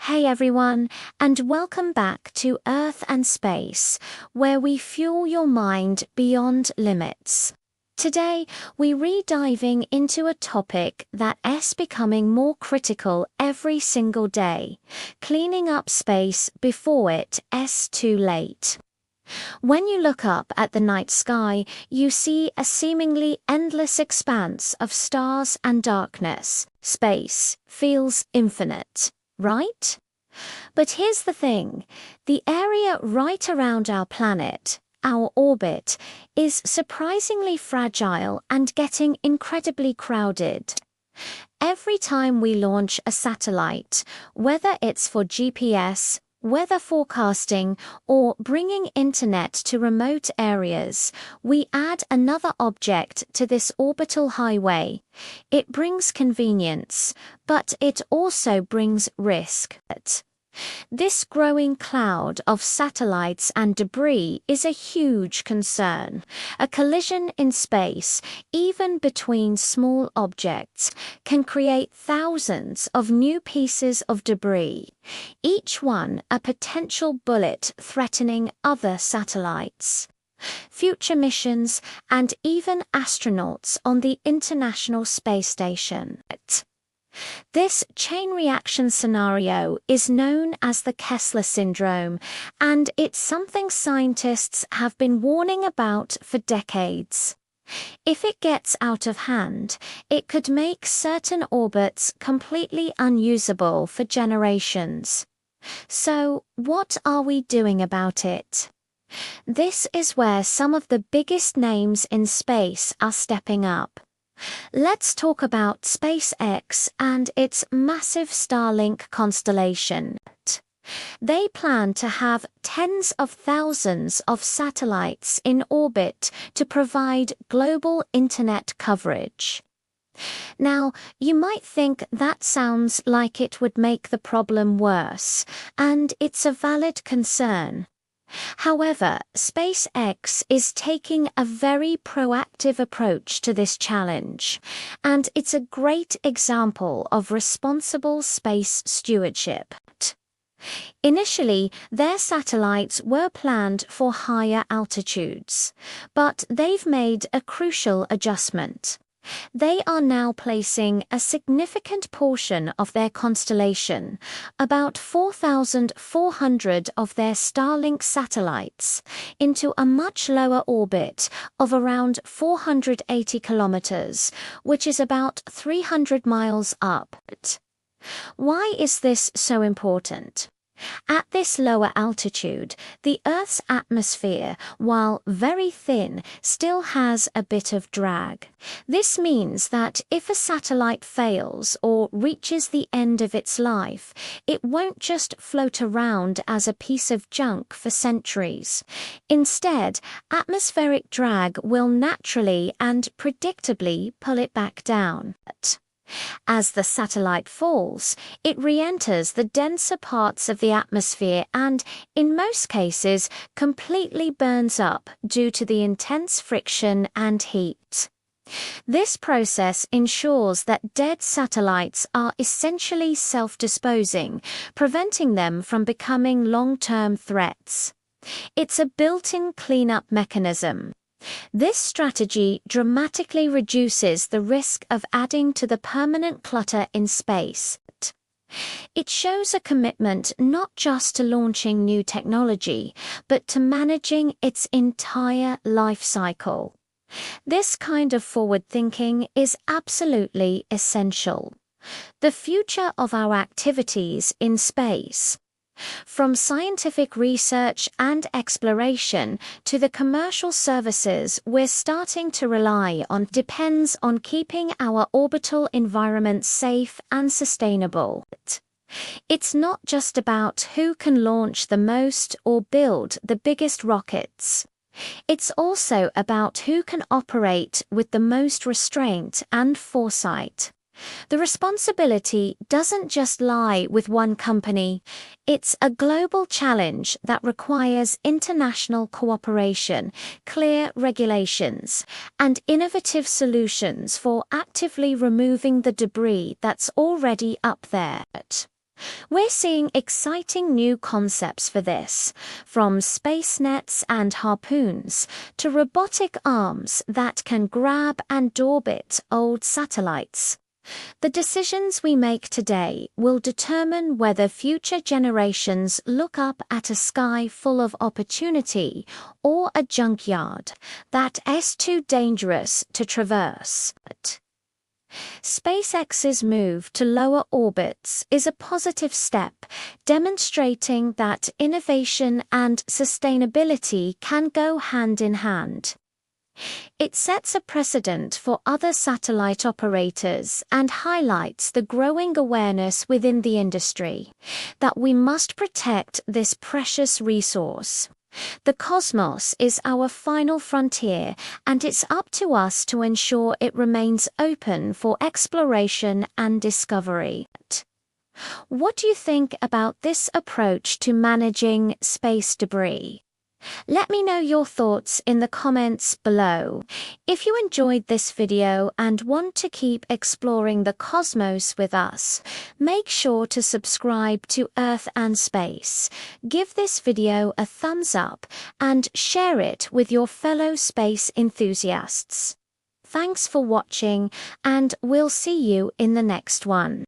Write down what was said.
Hey everyone, and welcome back to Earth and Space, where we fuel your mind beyond limits. Today, we re-diving into a topic that's becoming more critical every single day, cleaning up space before it's too late. When you look up at the night sky, you see a seemingly endless expanse of stars and darkness. Space feels infinite, right? But here's the thing, the area right around our planet, our orbit, is surprisingly fragile and getting incredibly crowded. Every time we launch a satellite, whether it's for GPS, weather forecasting, or bringing internet to remote areas, we add another object to this orbital highway. It brings convenience, but it also brings risk. This growing cloud of satellites and debris is a huge concern. A collision in space, even between small objects, can create thousands of new pieces of debris, each one a potential bullet threatening other satellites, future missions, and even astronauts on the International Space Station. This chain reaction scenario is known as the Kessler syndrome, and it's something scientists have been warning about for decades. If it gets out of hand, it could make certain orbits completely unusable for generations. So, what are we doing about it? This is where some of the biggest names in space are stepping up. Let's talk about SpaceX and its massive Starlink constellation. They plan to have tens of thousands of satellites in orbit to provide global internet coverage. Now, you might think that sounds like it would make the problem worse, and it's a valid concern. However, SpaceX is taking a very proactive approach to this challenge, and it's a great example of responsible space stewardship. Initially, their satellites were planned for higher altitudes, but they've made a crucial adjustment. They are now placing a significant portion of their constellation, about 4,400 of their Starlink satellites, into a much lower orbit of around 480 kilometers, which is about 300 miles up. Why is this so important? At this lower altitude, the Earth's atmosphere, while very thin, still has a bit of drag. This means that if a satellite fails or reaches the end of its life, it won't just float around as a piece of junk for centuries. Instead, atmospheric drag will naturally and predictably pull it back down. As the satellite falls, it re-enters the denser parts of the atmosphere and, in most cases, completely burns up due to the intense friction and heat. This process ensures that dead satellites are essentially self-disposing, preventing them from becoming long-term threats. It's a built-in cleanup mechanism. This strategy dramatically reduces the risk of adding to the permanent clutter in space. It shows a commitment not just to launching new technology, but to managing its entire life cycle. This kind of forward thinking is absolutely essential. The future of our activities in space, from scientific research and exploration to the commercial services we're starting to rely on, depends on keeping our orbital environment safe and sustainable. It's not just about who can launch the most or build the biggest rockets. It's also about who can operate with the most restraint and foresight. The responsibility doesn't just lie with one company. It's a global challenge that requires international cooperation, clear regulations, and innovative solutions for actively removing the debris that's already up there. We're seeing exciting new concepts for this, from space nets and harpoons to robotic arms that can grab and orbit old satellites. The decisions we make today will determine whether future generations look up at a sky full of opportunity or a junkyard that's too dangerous to traverse. SpaceX's move to lower orbits is a positive step, demonstrating that innovation and sustainability can go hand in hand. It sets a precedent for other satellite operators and highlights the growing awareness within the industry that we must protect this precious resource. The cosmos is our final frontier, and it's up to us to ensure it remains open for exploration and discovery. What do you think about this approach to managing space debris? Let me know your thoughts in the comments below. If you enjoyed this video and want to keep exploring the cosmos with us, make sure to subscribe to Earth and Space. Give this video a thumbs up and share it with your fellow space enthusiasts. Thanks for watching, and we'll see you in the next one.